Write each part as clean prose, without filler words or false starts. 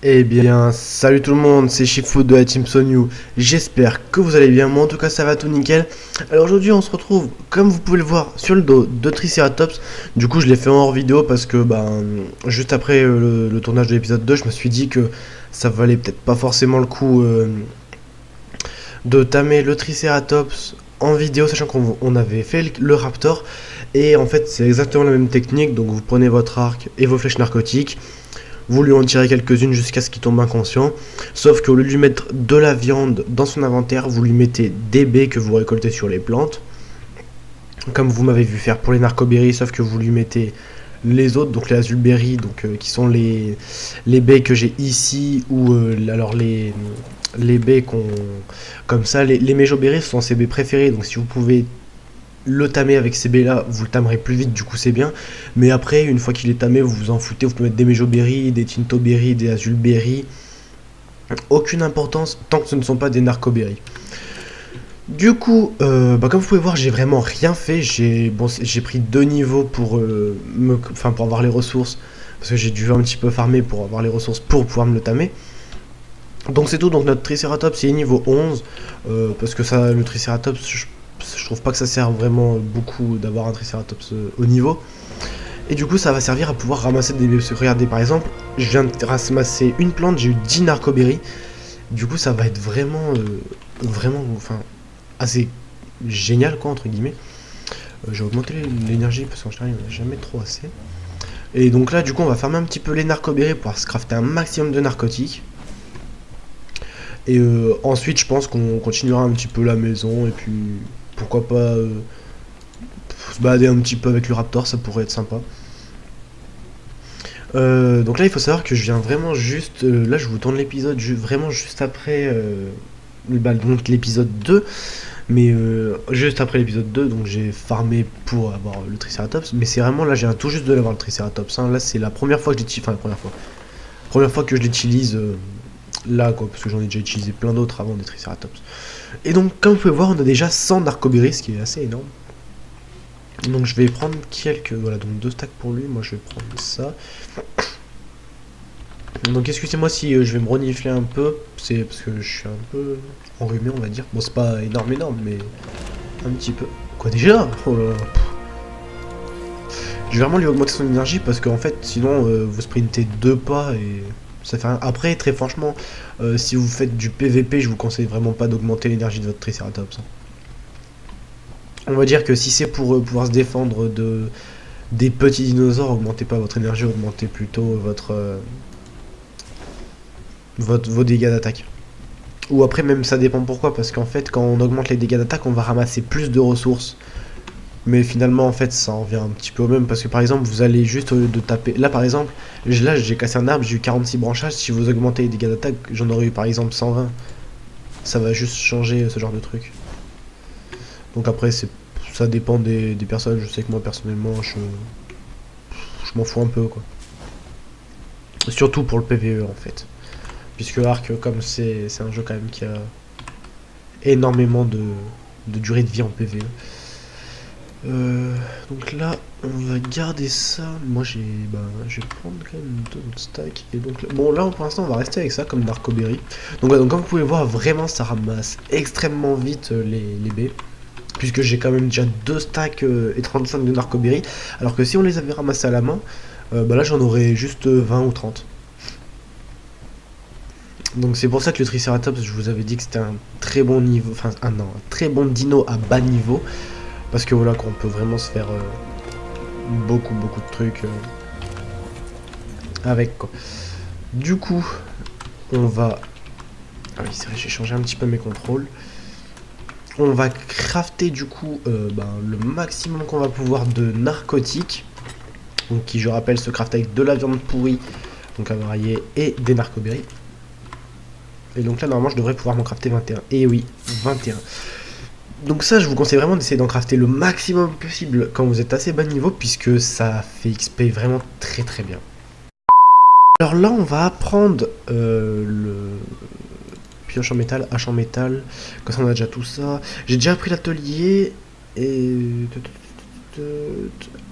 Eh bien, salut tout le monde, c'est Shifu de la Team Sonyu. J'espère que vous allez bien. Moi, en tout cas, ça va tout nickel. Alors aujourd'hui, on se retrouve, comme vous pouvez le voir, sur le dos de Triceratops. Du coup, je l'ai fait en hors vidéo parce que, juste après le tournage de l'épisode 2, je me suis dit que ça valait peut-être pas forcément le coup de tamer le Triceratops en vidéo, sachant qu'on avait fait le Raptor. Et en fait, c'est exactement la même technique. Donc, vous prenez votre arc et vos flèches narcotiques. Vous lui en tirez quelques-unes jusqu'à ce qu'il tombe inconscient. Sauf qu'au lieu de lui mettre de la viande dans son inventaire, vous lui mettez des baies que vous récoltez sur les plantes. Comme vous m'avez vu faire pour les narcoberries, sauf que vous lui mettez les autres, donc les azulberries, qui sont les baies que j'ai ici, ou alors les baies qu'on. Comme ça, les méjoberries sont ses baies préférées, donc si vous pouvez le tamer avec ces baies là, vous le tamerez plus vite, du coup c'est bien. Mais après, une fois qu'il est tamé, vous vous en foutez, vous pouvez mettre des mejoberries, des tintoberries, des azulberries. Aucune importance tant que ce ne sont pas des narcoberries. Du coup, comme vous pouvez voir, j'ai vraiment rien fait. J'ai pris 2 niveaux pour avoir les ressources. Parce que j'ai dû un petit peu farmer pour avoir les ressources pour pouvoir me le tamer. Donc c'est tout, donc notre Triceratops est niveau 11. Parce que ça, le Triceratops, je trouve pas que ça sert vraiment beaucoup d'avoir un Triceratops au niveau. Et du coup, ça va servir à pouvoir ramasser des baies. Regardez, par exemple, je viens de ramasser une plante, j'ai eu 10 narcoberries. Du coup, ça va être assez génial, quoi, entre guillemets. J'ai augmenté l'énergie parce qu'en général, il n'y en a jamais trop assez. Et donc là, du coup, on va farmer un petit peu les narcoberries pour pouvoir se crafter un maximum de narcotiques. Et ensuite, je pense qu'on continuera un petit peu la maison. Et puis, pourquoi pas se balader un petit peu avec le Raptor, ça pourrait être sympa. Donc là, il faut savoir que je viens vraiment juste. Là, je vous tourne l'épisode vraiment juste après donc l'épisode 2. Mais juste après l'épisode 2, donc j'ai farmé pour avoir le Triceratops. Mais c'est vraiment là, j'ai tout juste de l'avoir le Triceratops. Hein. Là, c'est la première fois que je l'utilise. Enfin, la première fois. Première fois que je l'utilise là, quoi. Parce que j'en ai déjà utilisé plein d'autres avant des Triceratops. Et donc, comme vous pouvez voir, on a déjà 100 narcoberries, ce qui est assez énorme. Donc, je vais prendre quelques. Voilà, donc 2 stacks pour lui. Moi, je vais prendre ça. Donc excusez-moi si je vais me renifler un peu, c'est parce que je suis un peu enrhumé on va dire. Bon c'est pas énorme mais un petit peu. Quoi déjà? Oh là là. Je vais vraiment lui augmenter son énergie parce qu'en fait sinon vous sprintez 2 pas et ça fait rien. Après très franchement si vous faites du PVP je vous conseille vraiment pas d'augmenter l'énergie de votre Triceratops. Hein. On va dire que si c'est pour pouvoir se défendre des petits dinosaures, augmentez pas votre énergie, augmentez plutôt vos dégâts d'attaque. Ou après même ça dépend pourquoi, parce qu'en fait quand on augmente les dégâts d'attaque on va ramasser plus de ressources. Mais finalement en fait ça en revient un petit peu au même, parce que par exemple vous allez juste au lieu de taper... Là par exemple, là j'ai cassé un arbre, j'ai eu 46 branchages, si vous augmentez les dégâts d'attaque j'en aurais eu par exemple 120. Ça va juste changer ce genre de truc. Donc après ça dépend des personnes, je sais que moi personnellement je m'en fous un peu quoi. Surtout pour le PvE en fait. Puisque Ark, comme c'est un jeu quand même qui a énormément de durée de vie en PvE. Donc là, on va garder ça. Moi, je vais prendre quand même 2 stacks. Et donc, bon, là, pour l'instant, on va rester avec ça comme Narcoberry. Donc, donc, comme vous pouvez voir, vraiment, ça ramasse extrêmement vite les baies. Puisque j'ai quand même déjà 2 stacks et 35 de Narcoberry. Alors que si on les avait ramassés à la main, là, j'en aurais juste 20 ou 30. Donc c'est pour ça que le Triceratops, je vous avais dit que c'était un très bon niveau, un très bon dino à bas niveau, parce que voilà qu'on peut vraiment se faire beaucoup de trucs avec quoi. Du coup, on va... Ah oui c'est vrai, j'ai changé un petit peu mes contrôles. On va crafter du coup le maximum qu'on va pouvoir de narcotiques, donc qui je rappelle se craft avec de la viande pourrie, donc avariée, et des narcoberries. Et donc là, normalement, je devrais pouvoir m'en crafter 21. Et oui, 21. Donc ça, je vous conseille vraiment d'essayer d'en crafter le maximum possible quand vous êtes assez bas niveau, puisque ça fait XP vraiment très bien. Alors là, on va apprendre le pioche en métal, hache en métal. Comme ça, on a déjà tout ça. J'ai déjà appris l'atelier. Et...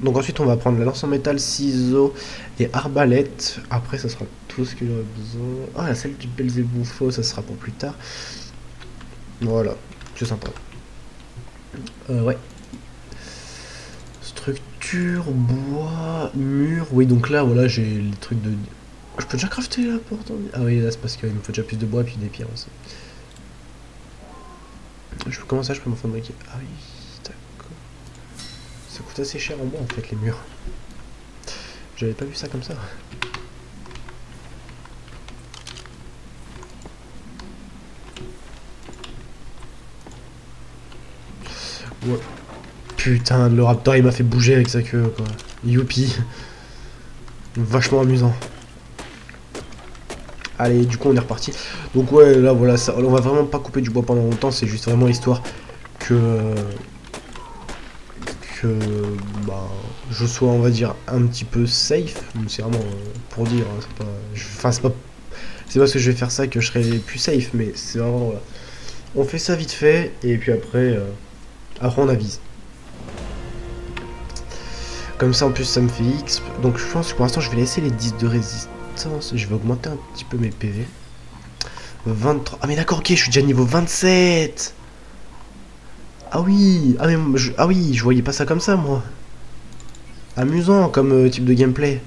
Donc ensuite, on va prendre la lance en métal, ciseaux et arbalète. Après, ça sera tout chose qu'il aurait besoin. Ah, la salle du Belzéboufo, ça sera pour plus tard. Voilà, c'est sympa. Ouais. Structure, bois, mur. Oui, donc là, voilà, j'ai les trucs de. Je peux déjà crafter la porte. Ah oui, là, c'est parce qu'il me faut déjà plus de bois et puis des pierres aussi. Comment ça, je peux m'en fabriquer? Ah oui, d'accord. Ça coûte assez cher en bois, en fait, les murs. J'avais pas vu ça comme ça. Ouais. Putain, le raptor il m'a fait bouger avec sa queue quoi. Youpi. Vachement amusant. Allez, du coup on est reparti. Donc ouais, là voilà, ça, on va vraiment pas couper du bois pendant longtemps, c'est juste vraiment histoire que bah je sois on va dire un petit peu safe. C'est vraiment pour dire, hein, c'est pas, enfin c'est pas parce que je vais faire ça que je serai plus safe, mais c'est vraiment voilà. On fait ça vite fait et puis après on avise. Comme ça en plus ça me fait X. Donc je pense que pour l'instant je vais laisser les 10 de résistance. Je vais augmenter un petit peu mes PV. 23. Ah mais d'accord, ok, je suis déjà niveau 27. Ah oui, ah, mais ah oui, je voyais pas ça comme ça moi. Amusant comme type de gameplay.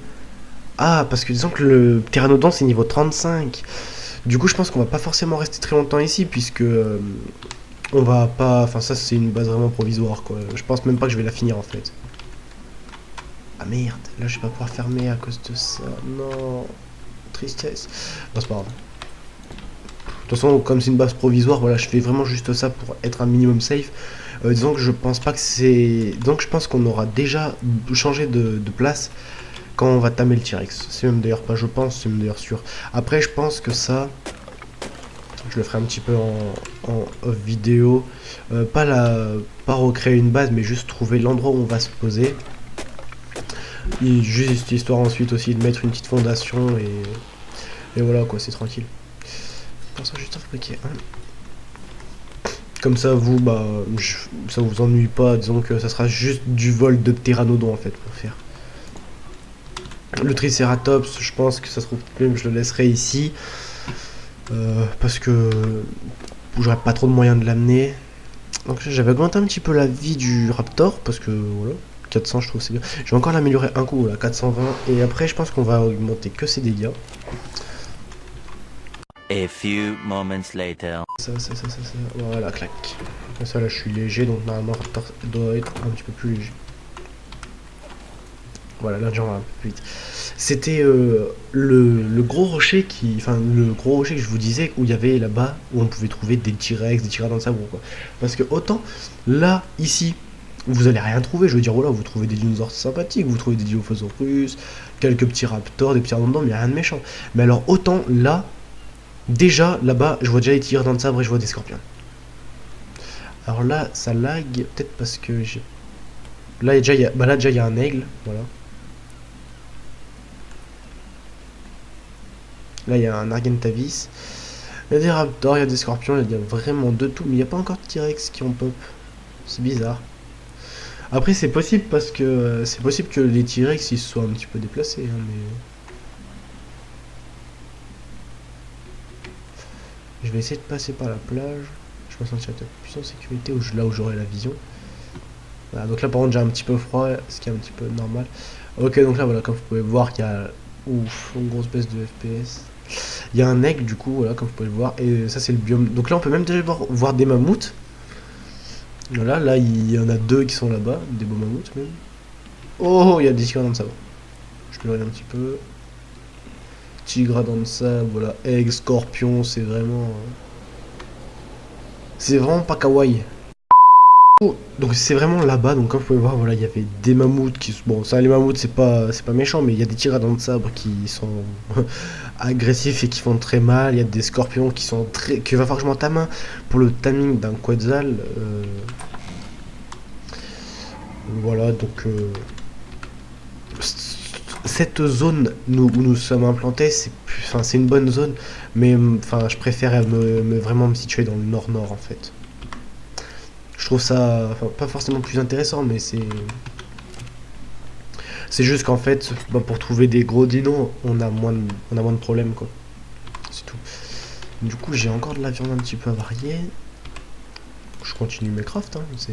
Ah, parce que disons que le Pteranodon c'est niveau 35. Du coup je pense qu'on va pas forcément rester très longtemps ici puisque on va pas... Enfin ça c'est une base vraiment provisoire quoi. Je pense même pas que je vais la finir en fait. Ah merde, là je vais pas pouvoir fermer à cause de ça. Non, tristesse. Non, c'est pas grave. De toute façon, comme c'est une base provisoire, voilà, je fais vraiment juste ça pour être un minimum safe. Disons que je pense pas que c'est... Donc je pense qu'on aura déjà changé de place quand on va tamer le T-Rex. C'est même d'ailleurs pas je pense, c'est même d'ailleurs sûr. Après je pense que ça... Je le ferai un petit peu en off vidéo. Pas recréer une base, mais juste trouver l'endroit où on va se poser. Et juste histoire ensuite aussi de mettre une petite fondation et voilà quoi, c'est tranquille. Pour ça juste à fabriquer un. Comme ça vous ça vous ennuie pas, disons que ça sera juste du vol de pteranodon en fait pour faire. Le triceratops, je pense que ça se trouve même je le laisserai ici. Parce que j'aurais pas trop de moyens de l'amener. Donc j'avais augmenté un petit peu la vie du raptor parce que voilà. 400 je trouve c'est bien. Je vais encore l'améliorer un coup là, 420 et après je pense qu'on va augmenter que ses dégâts. A few moments later. Ça. Voilà, clac. Ça là je suis léger donc normalement Raptor doit être un petit peu plus léger. Voilà, là j'en vais un peu plus vite. C'était le gros rocher qui. Enfin le gros rocher que je vous disais où il y avait là-bas où on pouvait trouver des T-Rex, des Tyrannosaures quoi. Parce que autant là, ici, vous allez rien trouver, je veux dire, voilà, vous trouvez des dinosaures sympathiques, vous trouvez des Dilophosaurus, quelques petits raptors, des petits randonnants, mais il n'y a rien de méchant. Mais alors, autant là, déjà, là-bas, je vois déjà les tigres dans le sabre et je vois des scorpions. Alors là, ça lag, peut-être parce que j'ai... Là, déjà, il y a un aigle, voilà. Là, il y a un Argentavis. Il y a des raptors, il y a des scorpions, il y a vraiment de tout, mais il n'y a pas encore de T-Rex qui ont pop. C'est bizarre. Après c'est possible parce que c'est possible que les T-Rex ils se soient un petit peu déplacés hein, mais je vais essayer de passer par la plage. Je me sentirai peut-être plus en sécurité là où j'aurai la vision. Voilà, donc là par contre j'ai un petit peu froid, ce qui est un petit peu normal. Ok donc là voilà comme vous pouvez voir il y a une grosse baisse de FPS. Il y a un aigle du coup voilà comme vous pouvez le voir et ça c'est le biome. Donc là on peut même déjà voir des mammouths. Voilà, là il y en a deux qui sont là-bas, des beaux mammouths même. Oh, il y a des tigres dans le sable. Je me regarde un petit peu. Tigre dans le sable, voilà. Aigle, scorpion, c'est vraiment. C'est vraiment pas kawaii. Oh, donc c'est vraiment là-bas, donc comme vous pouvez voir, voilà, il y avait des mammouths qui. Bon, ça, les mammouths, c'est pas méchant, mais il y a des tigres dans le sabre qui sont agressifs et qui font très mal. Il y a des scorpions qui sont très. Qu'il va falloir que je m'en tame pour le timing d'un quetzal. Voilà, donc. Cette zone où nous sommes implantés, c'est une bonne zone, mais enfin, je préfère vraiment me situer dans le nord-nord en fait. Je trouve ça, enfin, pas forcément plus intéressant, mais c'est C'est juste qu'en fait, bah, pour trouver des gros dinos, on a moins de problèmes, quoi. C'est tout. Du coup, j'ai encore de la viande un petit peu avariée. Je continue mes crafts, hein.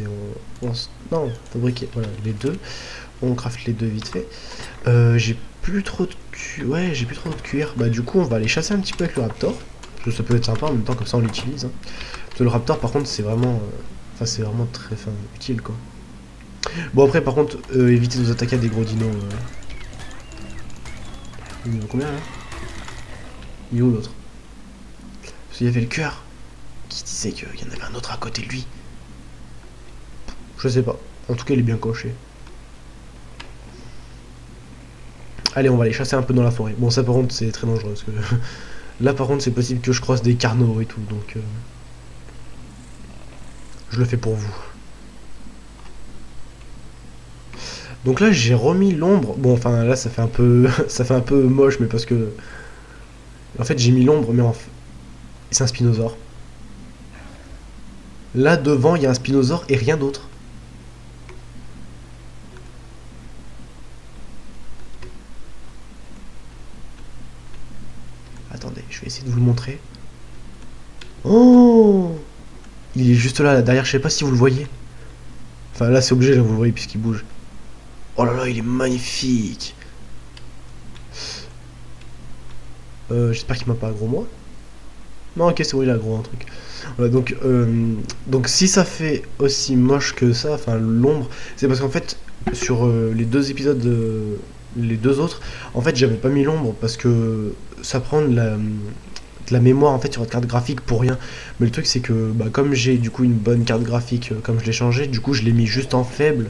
Non, fabriquer, voilà, les deux. On craft les deux vite fait. J'ai plus trop de ouais, j'ai plus trop de cuir. Bah du coup, on va aller chasser un petit peu avec le raptor. Parce que ça peut être sympa, en même temps, comme ça on l'utilise. Hein. Parce que le raptor, par contre, c'est vraiment... Enfin, c'est vraiment très utile, quoi. Bon, après, par contre, évitez de vous attaquer à des gros dinos. Il y en a combien, là? Il est où, l'autre? Parce qu'il y avait le cœur qui disait qu'il y en avait un autre à côté de lui. Je sais pas. En tout cas, il est bien coché. Allez, on va aller chasser un peu dans la forêt. Bon, ça, par contre, c'est très dangereux. Parce que là, par contre, c'est possible que je croise des carnaux et tout. Donc, je le fais pour vous. Donc là, j'ai remis l'ombre. Bon, enfin, là, ça fait un peu... ça fait un peu moche, mais parce que... En fait, j'ai mis l'ombre, mais c'est un spinosaure. Là, devant, il y a un spinosaure et rien d'autre. Attendez, je vais essayer de vous le montrer. Oh! Il est juste là, derrière, je sais pas si vous le voyez. Enfin, là, c'est obligé, là, vous le voyez, puisqu'il bouge. Oh là là, il est magnifique! J'espère qu'il m'a pas aggro moi. Non, ok, c'est bon, il a aggro un truc. Voilà, donc si ça fait aussi moche que ça, enfin l'ombre, c'est parce qu'en fait, sur les deux épisodes, les deux autres, en fait, j'avais pas mis l'ombre parce que ça prend de la mémoire en fait sur votre carte graphique pour rien. Mais le truc, c'est que bah, comme j'ai du coup une bonne carte graphique, comme je l'ai changé, du coup, je l'ai mis juste en faible.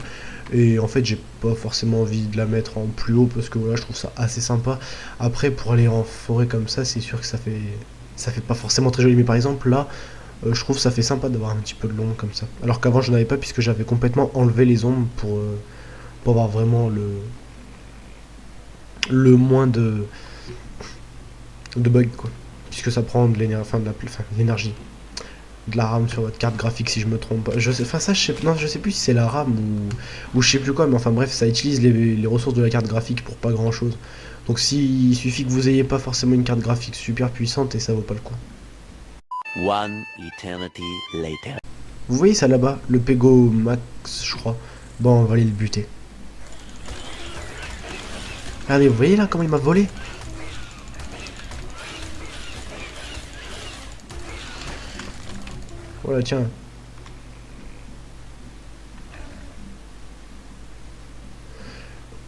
Et en fait, j'ai pas forcément envie de la mettre en plus haut parce que voilà, je trouve ça assez sympa. Après, pour aller en forêt comme ça, c'est sûr que ça fait pas forcément très joli. Mais par exemple, là, je trouve ça fait sympa d'avoir un petit peu de l'ombre comme ça. Alors qu'avant, je n'en avais pas puisque j'avais complètement enlevé les ombres pour avoir vraiment le moins de bugs, quoi. Puisque ça prend de l'énergie, enfin, de l'énergie. De la RAM sur votre carte graphique si je me trompe pas. Je sais, enfin ça je sais plus si c'est la RAM ou je sais plus quoi, mais enfin bref, ça utilise les ressources de la carte graphique pour pas grand chose. Donc il suffit que vous ayez pas forcément une carte graphique super puissante et ça vaut pas le coup. One eternity later. Vous voyez ça là-bas, le Pego Max je crois. Bon, on va aller le buter. Regardez, vous voyez là comment il m'a volé? Voilà, tiens.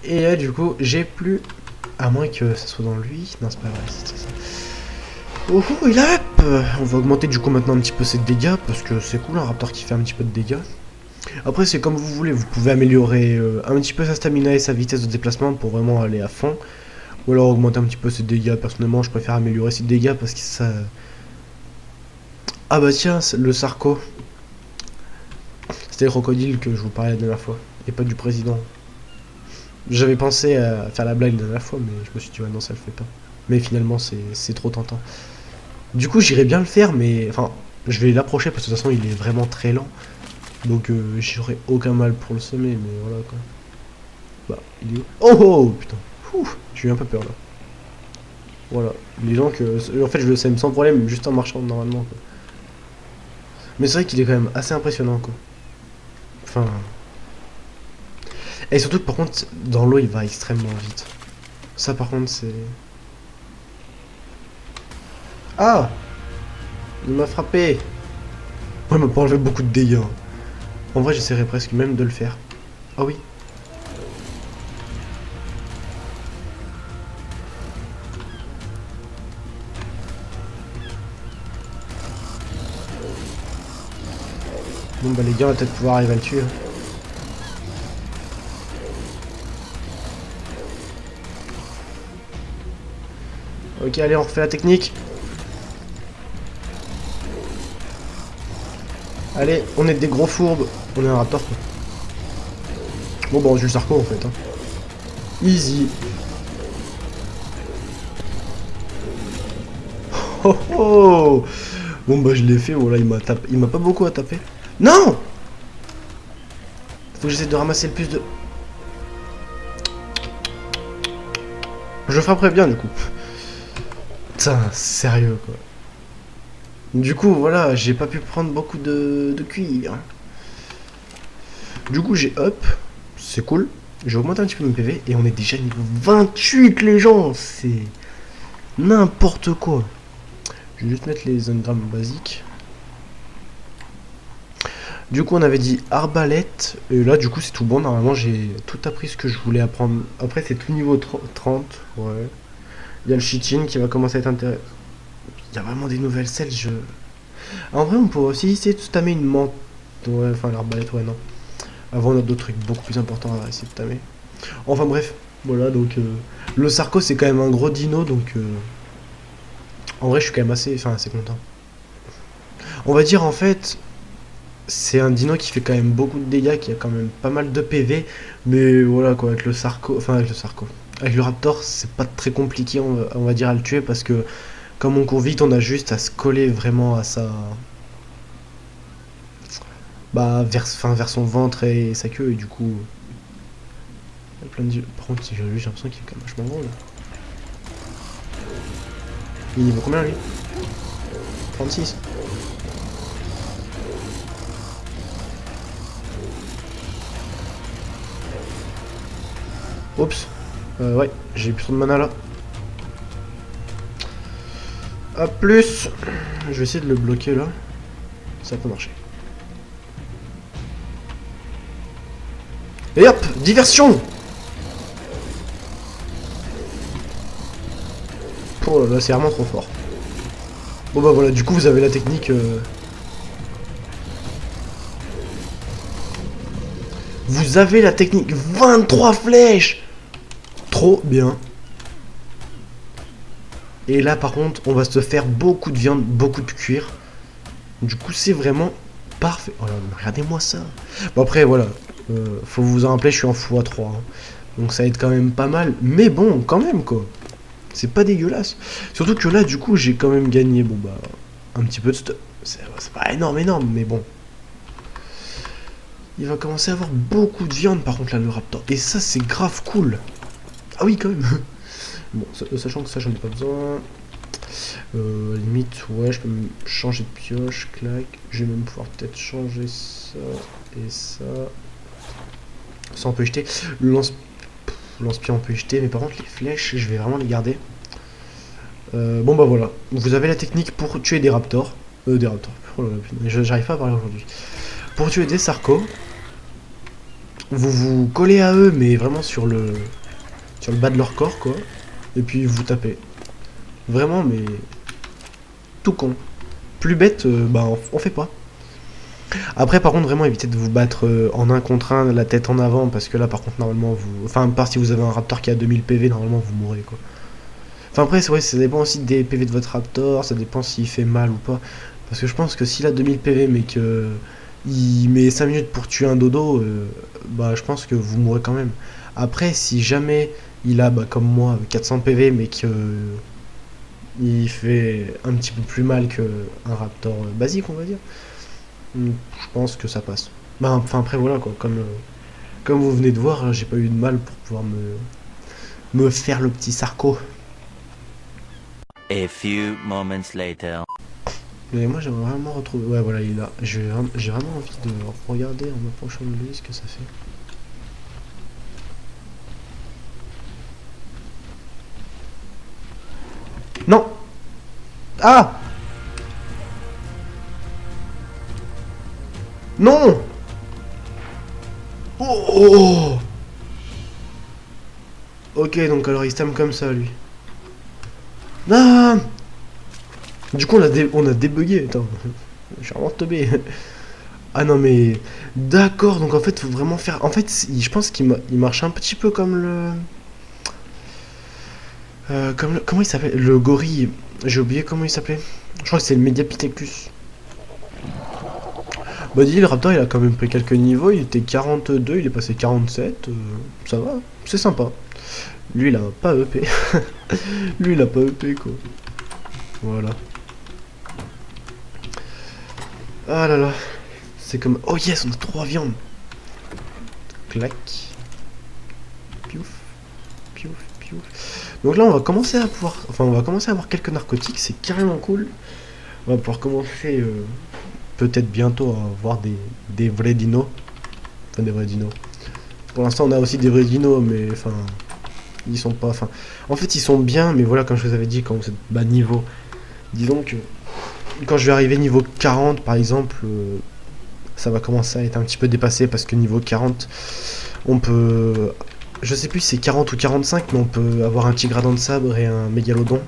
Et là, du coup, j'ai plus... À moins que ça soit dans lui. Non, c'est pas vrai, c'est ça. Oh, oh, il a up. On va augmenter du coup maintenant un petit peu ses dégâts, parce que c'est cool un raptor qui fait un petit peu de dégâts. Après, c'est comme vous voulez, vous pouvez améliorer un petit peu sa stamina et sa vitesse de déplacement pour vraiment aller à fond. Ou alors augmenter un petit peu ses dégâts. Personnellement, je préfère améliorer ses dégâts parce que ça... Ah bah tiens, le Sarco. C'était le crocodile que je vous parlais la dernière fois, et pas du président. J'avais pensé à faire la blague la dernière fois, mais je me suis dit, ouais, non, ça le fait pas. Mais finalement, c'est trop tentant. Du coup, j'irais bien le faire, mais... Enfin, je vais l'approcher parce que de toute façon, il est vraiment très lent. Donc, j'aurais aucun mal pour le semer, mais voilà, quoi. Bah, il est où? Oh, oh, putain. Ouh, j'ai eu un peu peur, là. Voilà. Les gens que... En fait, je le sème sans problème, juste en marchant, normalement, quoi. Mais c'est vrai qu'il est quand même assez impressionnant, quoi. Enfin... Et surtout que, par contre, dans l'eau, il va extrêmement vite. Ça, par contre, c'est... Ah! Il m'a frappé! Ouais, il m'a pas enlevé beaucoup de dégâts. En vrai, j'essaierai presque même de le faire. Ah oui. Bon bah les gars, on va peut-être pouvoir arriver à le tuer. Hein. Ok, allez, on refait la technique. Allez, on est des gros fourbes. On est un raptor, quoi. Bon, bah, on joue le Sarco, en fait. Hein. Easy. Oh, oh. Bon, bah, je l'ai fait. Voilà, il m'a tapé. Il m'a pas beaucoup à taper. Non! Faut que j'essaie de ramasser le plus de... Je frapperai bien du coup. Putain, sérieux quoi. Du coup, voilà, j'ai pas pu prendre beaucoup de cuir. Du coup, j'ai up. C'est cool. J'ai augmenté un petit peu mon PV et on est déjà niveau 28 les gens. C'est n'importe quoi. Je vais juste mettre les engrammes basiques. Du coup, on avait dit arbalète. Et là, du coup, c'est tout bon. Normalement, j'ai tout appris ce que je voulais apprendre. Après, c'est tout niveau 30. Ouais. Il y a le cheating qui va commencer à être intéressant. Il y a vraiment des nouvelles selles. En vrai, on pourrait aussi essayer de tamer une menthe. Ouais, enfin, l'arbalète, ouais, non. Avant, on a d'autres trucs beaucoup plus importants à essayer de tamer. Enfin, bref. Voilà, donc. Le Sarco, c'est quand même un gros dino. Donc. En vrai, je suis quand même assez content. On va dire, en fait. C'est un dino qui fait quand même beaucoup de dégâts, qui a quand même pas mal de PV, mais voilà quoi, avec le Sarco, avec le Raptor, c'est pas très compliqué, on va dire, à le tuer, parce que comme on court vite, on a juste à se coller vraiment à sa... Bah, vers son ventre et sa queue, et du coup... Il y a plein de... Par contre, j'ai l'impression qu'il est quand même vachement gros, là. Il est niveau combien, lui? 36. Oups. Ouais, j'ai plus trop de mana là. A plus. Je vais essayer de le bloquer là. Ça peut marcher. Et hop, diversion. Oh là là, c'est vraiment trop fort. Bon bah voilà, du coup vous avez la technique. Vous avez la technique. 23 flèches. Trop bien. Et là par contre on va se faire beaucoup de viande, beaucoup de cuir. Du coup c'est vraiment parfait. Oh là, regardez-moi ça. Bon après voilà, faut vous en rappeler, je suis en x3 hein. Donc ça va être quand même pas mal. Mais bon quand même quoi. C'est pas dégueulasse. Surtout que là du coup j'ai quand même gagné. Bon bah un petit peu de stuff. C'est pas énorme mais bon. Il va commencer à avoir beaucoup de viande par contre là le Raptor. Et ça c'est grave cool. Ah oui quand même. Bon, sachant que ça j'en ai pas besoin. Limite, ouais, je peux me changer de pioche, clac. Je vais même pouvoir peut-être changer ça et ça. Ça on peut jeter. Lance-pierre on peut jeter, mais par contre les flèches, je vais vraiment les garder. Bon bah voilà, vous avez la technique pour tuer des raptors. Des raptors. Oh là là, j'arrive pas à parler aujourd'hui. Pour tuer des sarcos, vous vous collez à eux, mais vraiment sur le bas de leur corps, quoi. Et puis vous tapez. Vraiment, mais tout con. Plus bête, bah on fait pas. Après, par contre, vraiment évitez de vous battre en 1 contre 1, la tête en avant, parce que là, par contre, normalement, vous... Enfin, à part si vous avez un raptor qui a 2000 PV, normalement, vous mourrez, quoi. Enfin, après, ouais, ça dépend aussi des PV de votre raptor, ça dépend s'il fait mal ou pas. Parce que je pense que s'il a 2000 PV, mais que il met 5 minutes pour tuer un dodo, bah, je pense que vous mourrez quand même. Après, si jamais il a, bah, comme moi, 400 PV, mais que... il fait un petit peu plus mal qu'un raptor basique, on va dire. Je pense que ça passe. Bah, enfin, après, voilà, quoi. Comme vous venez de voir, j'ai pas eu de mal pour pouvoir me faire le petit Sarco. A few moments later. Mais moi, j'aimerais vraiment retrouver... Ouais, voilà, il est là. J'ai vraiment envie de regarder en m'approchant de lui ce que ça fait. Non! Ah! Non! Oh, oh! Ok, donc alors il stame comme ça, lui. Non! Du coup, on a débugué. Attends, je suis vraiment teubé. Ah non, mais... D'accord, donc en fait, faut vraiment faire... En fait, je pense qu'il marche un petit peu comme le... Comment il s'appelle? Le gorille. J'ai oublié comment il s'appelait. Je crois que c'est le Mediapithecus. Bah dis, le Raptor il a quand même pris quelques niveaux, il était 42, il est passé 47, ça va, c'est sympa. Lui il a pas EP. Lui il a pas EP quoi. Voilà. Ah là là. C'est comme... Oh yes, on a 3 viandes. Clac. Piouf. Piouf, piouf. Donc là, on va commencer à pouvoir... Enfin, on va commencer à avoir quelques narcotiques, c'est carrément cool. On va pouvoir commencer peut-être bientôt à avoir des vrais dinos. Enfin, des vrais dinos. Pour l'instant, on a aussi des vrais dinos, mais enfin... Ils sont pas... Enfin... En fait, ils sont bien, mais voilà, comme je vous avais dit, quand vous êtes bas niveau... Disons que... Quand je vais arriver niveau 40, par exemple... ça va commencer à être un petit peu dépassé, parce que niveau 40, on peut... Je sais plus si c'est 40 ou 45, mais on peut avoir un tigradon de sabre et un mégalodon.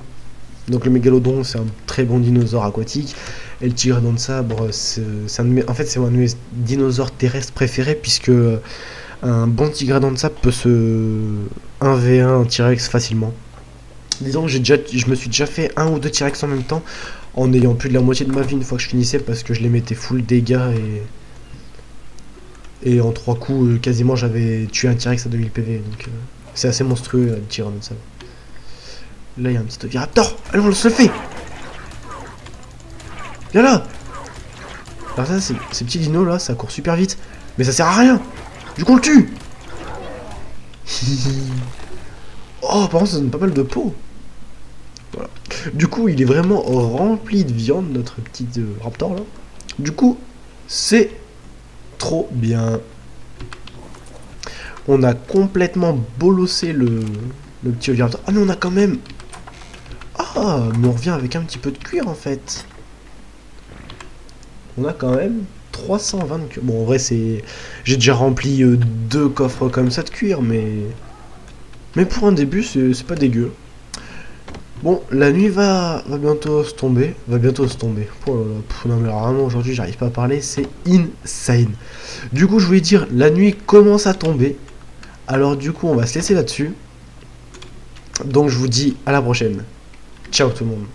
Donc le mégalodon, c'est un très bon dinosaure aquatique. Et le tigradon de sabre, c'est en fait, c'est un de mes dinosaures terrestres préférés, puisque un bon tigradon de sable peut se 1v1 un T-Rex facilement. Disons que je me suis déjà fait un ou deux T-Rex en même temps, en ayant plus de la moitié de ma vie une fois que je finissais, parce que je les mettais full dégâts et en 3 coups, quasiment j'avais tué un T-Rex à 2000 PV. Donc c'est assez monstrueux le tigradon de sable. Là il y a un petit oviraptor. Allez, on se le fait. Viens là. Alors ça, ces petits dinos là, ça court super vite. Mais ça sert à rien. Du coup on le tue. Oh, par contre ça donne pas mal de peau. Voilà. Du coup il est vraiment rempli de viande, notre petit raptor là. Du coup c'est trop bien. On a complètement bolossé le petit oviraptor. Ah mais on a quand même... Ah, mais on revient avec un petit peu de cuir en fait. On a quand même 320 cuir. Bon, en vrai, c'est... J'ai déjà rempli 2 coffres comme ça de cuir, mais... Mais pour un début, c'est pas dégueu. Bon, la nuit va bientôt se tomber. Va bientôt se tomber. Oh là là, non mais alors, vraiment, aujourd'hui, j'arrive pas à parler, c'est insane. Du coup, je voulais dire, la nuit commence à tomber. Alors du coup, on va se laisser là-dessus. Donc, je vous dis à la prochaine. Ciao tout le monde.